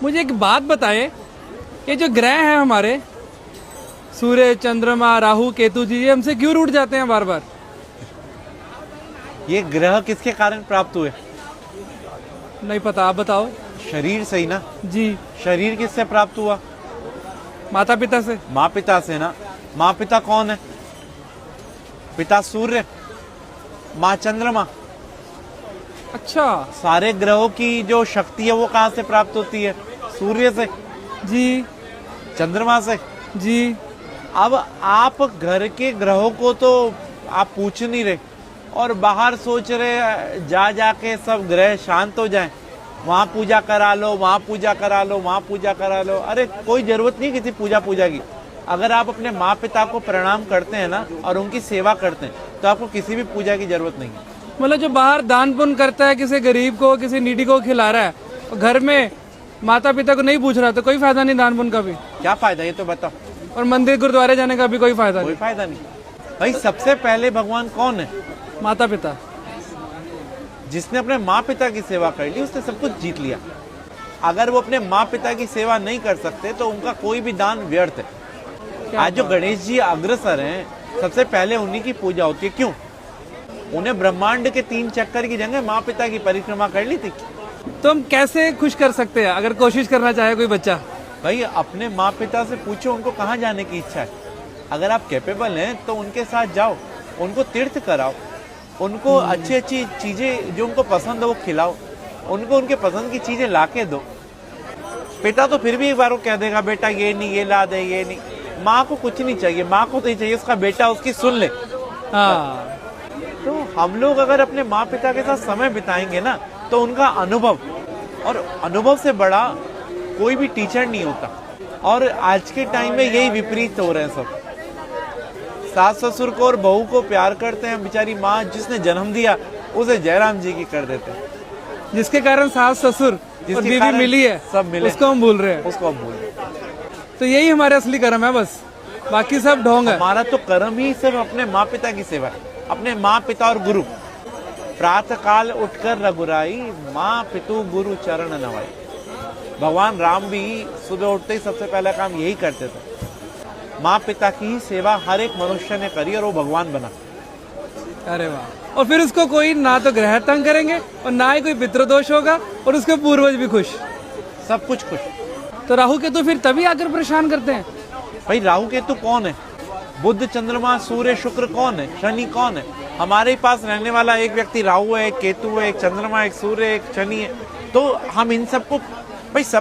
मुझे एक बात बताएं, ये जो ग्रह हैं हमारे सूर्य, चंद्रमा, राहु, केतु जी, ये हमसे क्यों रूठ जाते हैं बार बार? ये ग्रह किसके कारण प्राप्त हुए? नहीं पता, आप बताओ। शरीर से ही ना। जी। शरीर किससे प्राप्त हुआ? माता पिता से। माँ पिता से ना। माँ पिता कौन है? पिता सूर्य, माँ चंद्रमा। अच्छा। सारे ग्रहों की जो शक्ति है वो कहाँ से प्राप्त होती है? सूर्य से। जी। चंद्रमा से। जी। अब आप घर के ग्रहों को तो आप पूछ नहीं रहे और बाहर सोच रहे जा जाके सब ग्रह शांत हो जाएं, वहां पूजा करा लो, वहां पूजा करा लो, वहां पूजा करा लो। अरे कोई जरूरत नहीं किसी पूजा की। अगर आप अपने माँ पिता को प्रणाम करते हैं ना और उनकी सेवा करते हैं तो आपको किसी भी पूजा की जरूरत नहीं है। मतलब जो बाहर दान पुण्य करता है, किसी गरीब को, किसी नीडी को खिला रहा है, और घर में माता पिता को नहीं पूछ रहा, तो कोई फायदा नहीं दान पुण्य का भी। क्या फायदा ये तो बताओ। और मंदिर गुरुद्वारे जाने का भी कोई फायदा कोई फायदा नहीं। भाई सबसे पहले भगवान कौन है? माता पिता। जिसने अपने माँ पिता की सेवा कर ली उसने सब कुछ जीत लिया। अगर वो अपने माँ पिता की सेवा नहीं कर सकते तो उनका कोई भी दान व्यर्थ है। आज जो गणेश जी अग्रसर हैं, सबसे पहले उन्हीं की पूजा होती है। क्यों? उन्हें ब्रह्मांड के 3 चक्कर की जगह माँ पिता की परिक्रमा कर ली थी। तो हम कैसे खुश कर सकते हैं अगर कोशिश करना चाहे कोई बच्चा? भाई अपने माँ पिता से पूछो उनको कहाँ जाने की इच्छा है। अगर आप कैपेबल हैं तो उनके साथ जाओ, उनको तीर्थ कराओ, उनको अच्छी अच्छी चीजें जो उनको पसंद है वो खिलाओ, उनको उनके पसंद की चीजें ला के दो। पिता तो फिर भी एक बार वो कह देगा बेटा ये नहीं, ये ला दे, ये नहीं। माँ को कुछ नहीं चाहिए, माँ को तो चाहिए उसका बेटा उसकी सुन ले। हाँ। तो हम लोग अगर अपने माँ पिता के साथ समय बिताएंगे ना तो उनका अनुभव, और अनुभव से बड़ा कोई भी टीचर नहीं होता। और आज के टाइम में यही विपरीत हो रहे हैं सब। सास ससुर को और बहू को प्यार करते हैं, बेचारी माँ जिसने जन्म दिया उसे जयराम जी की कर देते हैं। जिसके कारण सास ससुर और बीवी मिली है, सब मिले, उसको हम भूल रहे हैं। उसको हम भूल रहे हैं। तो यही हमारे असली कर्म है, बस बाकी सब ढोंग है। हमारा तो कर्म ही सिर्फ अपने माँ पिता की सेवा है, अपने माँ पिता और गुरु। प्रातः काल उठकर रघुराई, माँ पितु गुरु चरण नवाई। भगवान राम भी सुबह उठते ही सबसे पहला काम यही करते थे। माँ पिता की ही सेवा हर एक मनुष्य ने करी और वो भगवान बना। अरे वाह। और फिर उसको कोई ना तो ग्रह तंग करेंगे और ना ही कोई पितृदोष होगा, और उसके पूर्वज भी खुश, सब कुछ खुश। तो राहु केतु फिर तभी आकर परेशान करते हैं। भाई राहु केतु कौन है? बुध, चंद्रमा, सूर्य, शुक्र कौन है? शनि कौन है? हमारे पास रहने वाला एक व्यक्ति राहु है, एक केतु है, एक चंद्रमा, एक सूर्य, एक शनि है। तो हम इन सबको भाई सब